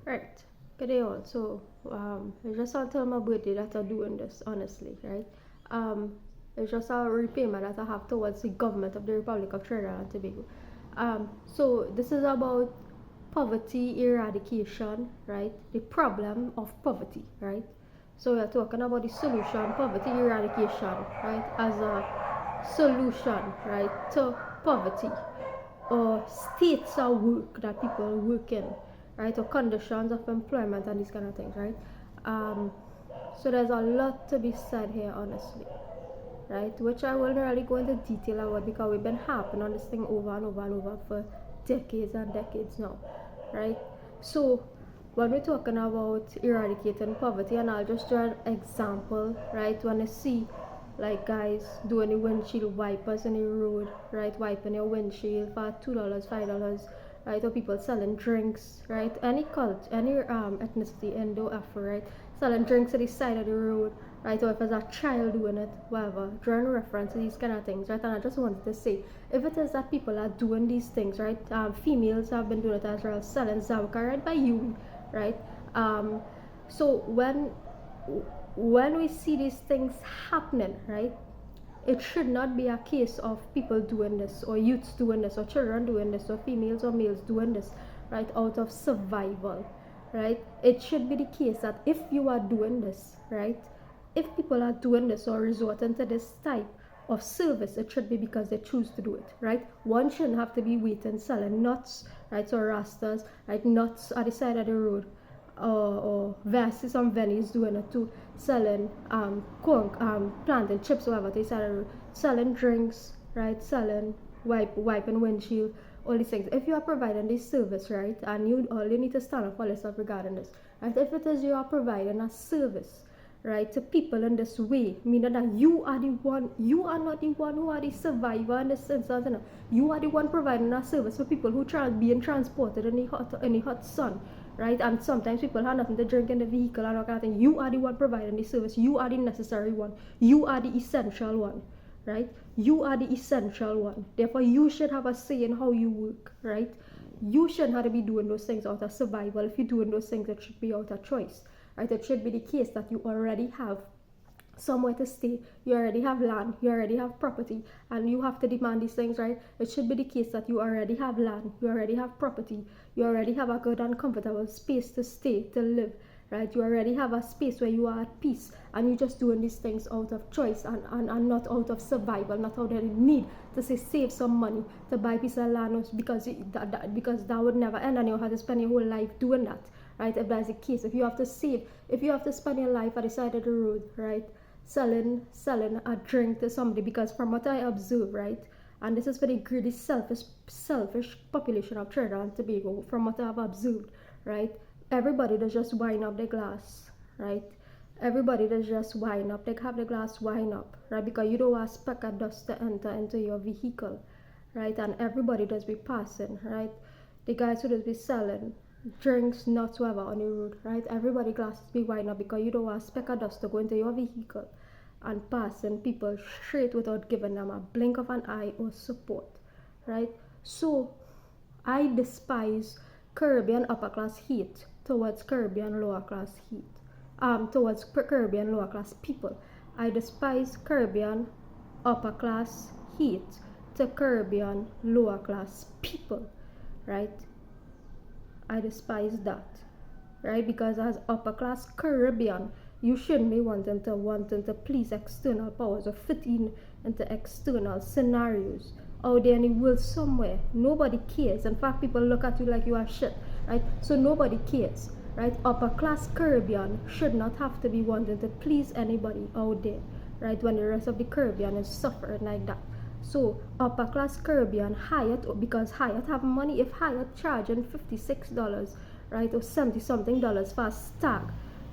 Right. Good day all. So, it's just until my birthday that I'm doing this, honestly, right? It's just a repayment that I have towards the government of the Republic of Trinidad and Tobago. So this is about poverty eradication, right? The problem of poverty, right? So we're talking about the solution, poverty eradication, right? As a solution, right, to poverty or states of work that people work in, right, or conditions of employment and these kind of things, right? Um, so there's a lot to be said here, honestly, right? Which I won't really go into detail about because we've been harping on this thing over and over and over for decades and decades now, right? So when we're talking about eradicating poverty, and I'll just draw an example, right? When I see like guys doing the windshield wipers in the road, right? Wiping your windshield for $2, $5, right? Or people selling drinks, right? Any cult, any ethnicity, Indo, Afro, right? Selling drinks at the side of the road, right? Or if there's a child doing it, whatever, drawing reference to these kind of things, right? And I just wanted to say, if it is that people are doing these things, right? Females have been doing it as well, selling Zawka, right? By you, right? So when we see these things happening, right? It should not be a case of people doing this, or youths doing this, or children doing this, or females or males doing this, right, out of survival, right? It should be the case that if you are doing this, right, if people are doing this or resorting to this type of service, it should be because they choose to do it, right? One shouldn't have to be waiting selling nuts, right, or rastas, right, nuts at the side of the road, or versus some venues doing it too, selling corn, planting chips, whatever they sell, selling drinks, right, selling wiping windshield, all these things. If you are providing this service, right, and you all you need to stand up for yourself regarding this, right? If it is you are providing a service, right, to people in this way, meaning that you are the one, you are not the one who are the survivor in this instance, you know? You are the one providing a service for people who are being transported in the hot sun, right? And sometimes people have nothing to drink in the vehicle and all kind of thing. You are the one providing the service. You are the necessary one. You are the essential one, right? You are the essential one. Therefore, you should have a say in how you work, right? You shouldn't have to be doing those things out of survival. If you're doing those things, it should be out of choice, right? It should be the case that you already have somewhere to stay, you already have land, you already have property, and you have to demand these things, right? It should be the case that you already have land, you already have property, you already have a good and comfortable space to stay, to live, right? You already have a space where you are at peace, and you're just doing these things out of choice and not out of survival, not out of need to say save some money to buy a piece of land because because that would never end and you have to spend your whole life doing that, right? If that's the case, if you have to save, if you have to spend your life at the side of the road, right, selling a drink to somebody, because from what I observe, right, and this is for the greedy selfish population of Trinidad and Tobago, from what I've observed, right, everybody does just wind up the glass, right? Everybody does just wind up, they have the glass wind up, right? Because you don't want a speck of dust to enter into your vehicle, right? And everybody does be passing, right? The guys who does be selling drinks, nuts, whatever on the road, right? Everybody glasses be winding up because you don't want a speck of dust to go into your vehicle and passing people straight without giving them a blink of an eye or support, right? So I despise Caribbean upper class hate towards Caribbean lower class hate, towards Caribbean lower class people. I despise Caribbean upper class hate to Caribbean lower class people, right? I despise that, right? Because as upper class Caribbean, you shouldn't be wanting to please external powers or fit in into external scenarios out there in the world somewhere. Nobody cares. In fact, people look at you like you are shit, right? So nobody cares, right? Upper class Caribbean should not have to be wanting to please anybody out there, right? When the rest of the Caribbean is suffering like that. So upper class Caribbean Hyatt, because Hyatt have money. If Hyatt charging $56, right, or 70 something dollars for a stag,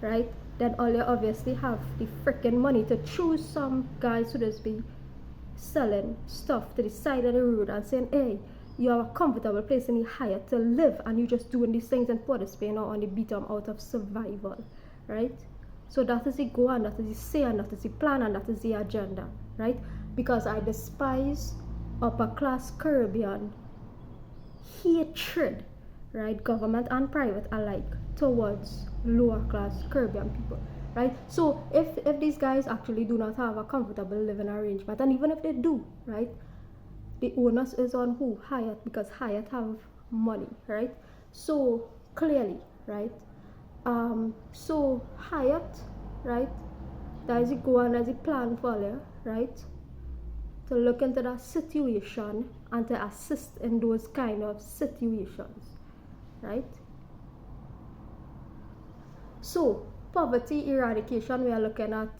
right, then all you obviously have the freaking money to choose some guys who just be selling stuff to the side of the road and saying, hey, you have a comfortable place in the Hyatt to live, and you just doing these things in Port of Spain or on the beat out of survival, right? So that is the goal, and that is the say, and that is the plan, and that is the agenda, right? Because I despise upper class Caribbean hatred, right, government and private alike, towards lower class Caribbean people, right? So if these guys actually do not have a comfortable living arrangement, and even if they do, right, the onus is on who? Hyatt, because Hyatt have money, right? So clearly, right? So Hyatt, right? There is a go and there is a plan for you, right? To look into that situation and to assist in those kind of situations, right? So poverty eradication, we are looking at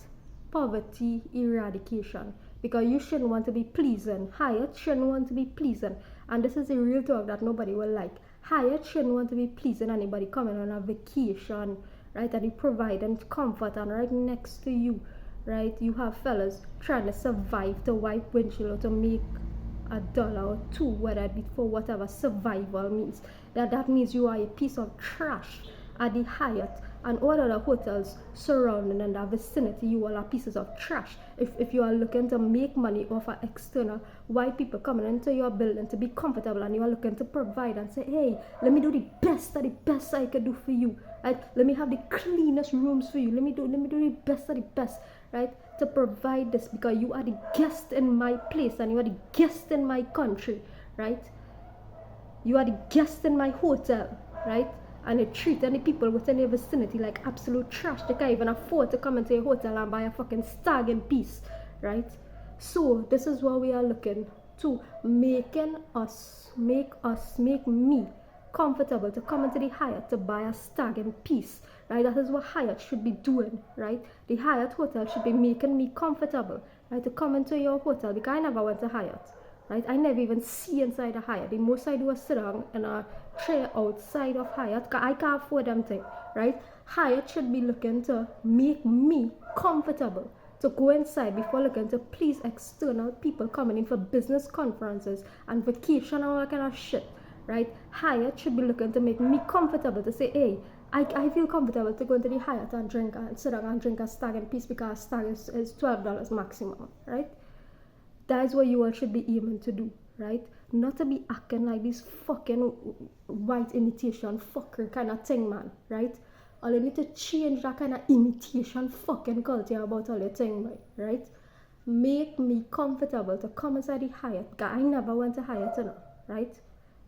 poverty eradication, because you shouldn't want to be pleasing. Hyatt shouldn't want to be pleasing, and this is a real talk that nobody will like. Hyatt shouldn't want to be pleasing anybody coming on a vacation, right? And you providing comfort, and right next to you, right, you have fellas trying to survive, to wipe windshield, or to make $1 or $2, whether it be for whatever survival means. That means you are a piece of trash at the Hyatt and all other hotels surrounding in that vicinity. You all are pieces of trash. If you are looking to make money off of external white people coming into your building to be comfortable, and you are looking to provide and say, hey, let me do the best I can do for you, right? Let me have the cleanest rooms for you. Let me do the best of the best, right? To provide this, because you are the guest in my place and you are the guest in my country, right? You are the guest in my hotel, right? And they treat any people within your vicinity like absolute trash. They can't even afford to come into your hotel and buy a fucking stag in peace, right? So this is what we are looking to, make me comfortable to come into the Hyatt to buy a stag in peace, right? That is what Hyatt should be doing, right? The Hyatt hotel should be making me comfortable, right, to come into your hotel, because I never went to Hyatt, right? I never even see inside a Hyatt. The most I do is sit down in a chair outside of Hyatt, because I can't afford them thing, right? Hyatt should be looking to make me comfortable to go inside before looking to please external people coming in for business conferences and vacation and all that kind of shit, right? Hyatt should be looking to make me comfortable to say, hey, I feel comfortable to go into the Hyatt and drink and sit down and drink a stag in peace, because stag is $12 maximum, right? That is what you all should be aiming to do, right? Not to be acting like this fucking white imitation fucker kind of thing, man, right? All you need to change that kind of imitation fucking culture about all your thing, right? Make me comfortable to come inside the Hyatt, because I never went to Hyatt, you know, right?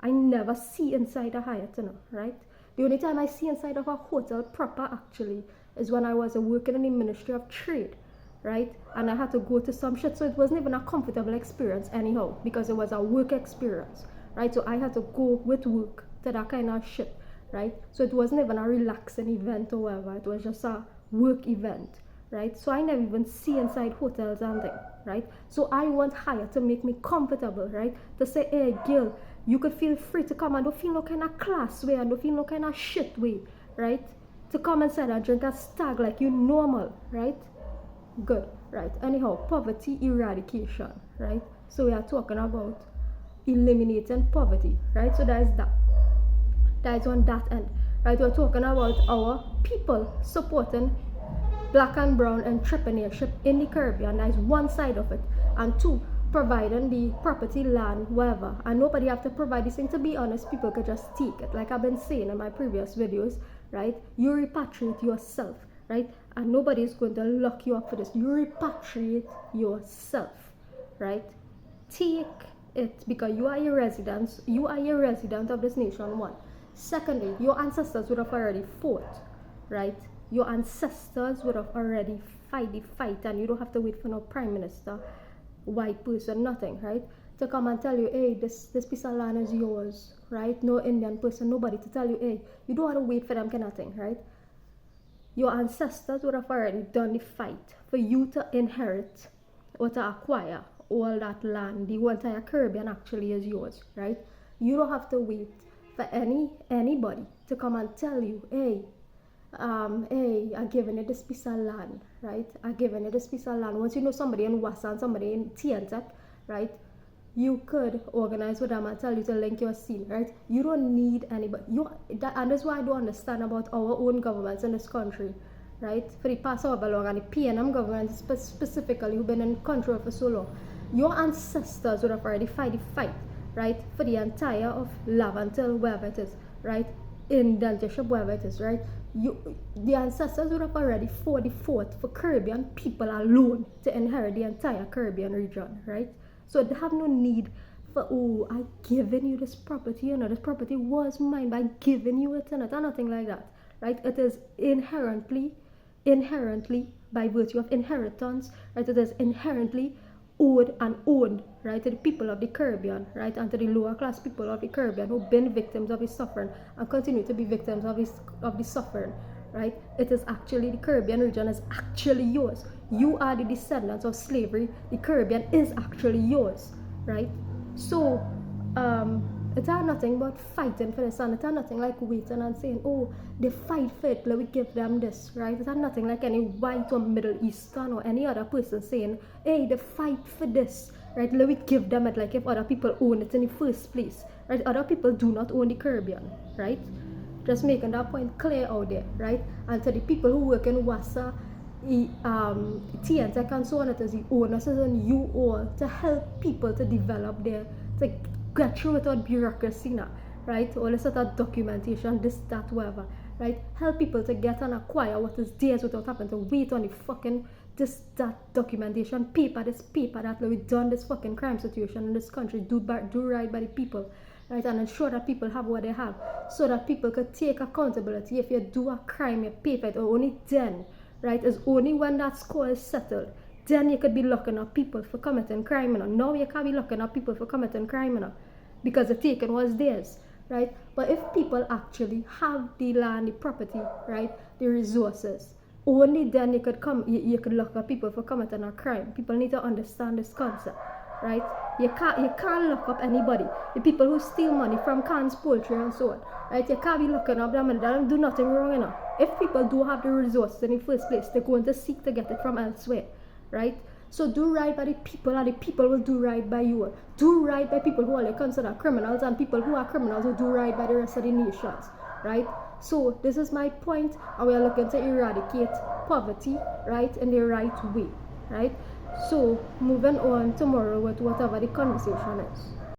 I never see inside a Hyatt, you know, right? The only time I see inside of a hotel proper actually is when I was working in the Ministry of Trade, right? And I had to go to some shit, so it wasn't even a comfortable experience anyhow, because it was a work experience, right? So I had to go with work to that kind of shit, right? So it wasn't even a relaxing event or whatever, it was just a work event, right? So I never even see inside hotels and things, right? So I want Hyatt to make me comfortable, right? To say, hey, girl, you could feel free to come and don't feel no kind of class way and don't feel no kind of shit way, right? To come inside and drink a stag like you normal, right? Good, right? Anyhow, poverty eradication, right? So we are talking about eliminating poverty, right? So that is that. That is on that end, right? We're talking about our people supporting black and brown entrepreneurship in the Caribbean. That is one side of it. And two, providing the property, land, whatever. And nobody have to provide this thing. To be honest, people could just take it. Like I've been saying in my previous videos, right? You repatriate yourself, right? And nobody is going to lock you up for this. You repatriate yourself, right? Take it, because you are a resident. You are a resident of this nation, one. Secondly, your ancestors would have already fought, right? Your ancestors would have already fight the fight, and you don't have to wait for no prime minister, white person, nothing, right? To come and tell you, hey, this piece of land is yours, right? No Indian person, nobody to tell you, hey, you don't have to wait for them kind of thing, right? Your ancestors would have already done the fight for you to inherit or to acquire all that land. The whole entire Caribbean actually is yours, right? You don't have to wait for anybody to come and tell you, hey, I'm giving you this piece of land, right? I'm giving you this piece of land. Once you know somebody in Wassa and somebody in Tiantec, right? You could organize with them and tell you to link your scene, right? You don't need anybody. And that's why I don't understand about our own governments in this country, right? For the past however long, and the PNM government specifically, who've been in control for so long, your ancestors would have already fight the fight, right? For the entire of Lavantil, wherever it is. right? Indentation, whatever it is, right? The ancestors would have already fought for Caribbean people alone to inherit the entire Caribbean region, right? So they have no need for, oh, I given you this property, this property was mine by giving you it, and nothing like that, right? It is inherently by virtue of inheritance, right? It is inherently owed and owned, right, to the people of the Caribbean, right, and to the lower class people of the Caribbean who've been victims of his suffering and continue to be victims of the suffering, right? It is actually, the Caribbean region is actually yours. You are the descendants of slavery. The Caribbean is actually yours, right? So, it's nothing but fighting for this, and it's nothing like waiting and saying, oh, they fight for it, let me give them this, right? It's nothing like any white or Middle Eastern or any other person saying, hey, they fight for this, right? Let me give them it, like if other people own it in the first place, right? Other people do not own the Caribbean, right? Just making that point clear out there, right? And to the people who work in WASA, TNTech and so on, it is the onus is on you all to help people to develop to get through without bureaucracy now, right? All this sort of documentation, this, that, whatever, right? Help people to get and acquire what is theirs without having to wait on the fucking this, that documentation, paper, that we done this fucking crime situation in this country, do right by the people, right? And ensure that people have what they have, so that people could take accountability. If you do a crime, you pay for it, or only then, right? It's only when that score is settled, then you could be locking up people for committing crime. Now you can't be locking up people for committing crime because the taken was theirs, right? But if people actually have the land, the property, right, the resources, only then you could lock up people for committing a crime. People need to understand this concept, right? You can't lock up anybody. The people who steal money from cans, poultry, and so on, right? You can't be locking up them and they don't do nothing wrong, If people do have the resources in the first place, they're going to seek to get it from elsewhere, right? So do right by the people, and the people will do right by you. Do right by people who are considered criminals, and people who are criminals will do right by the rest of the nations, right? So this is my point, and we are looking to eradicate poverty, right, in the right way, right? So moving on tomorrow with whatever the conversation is.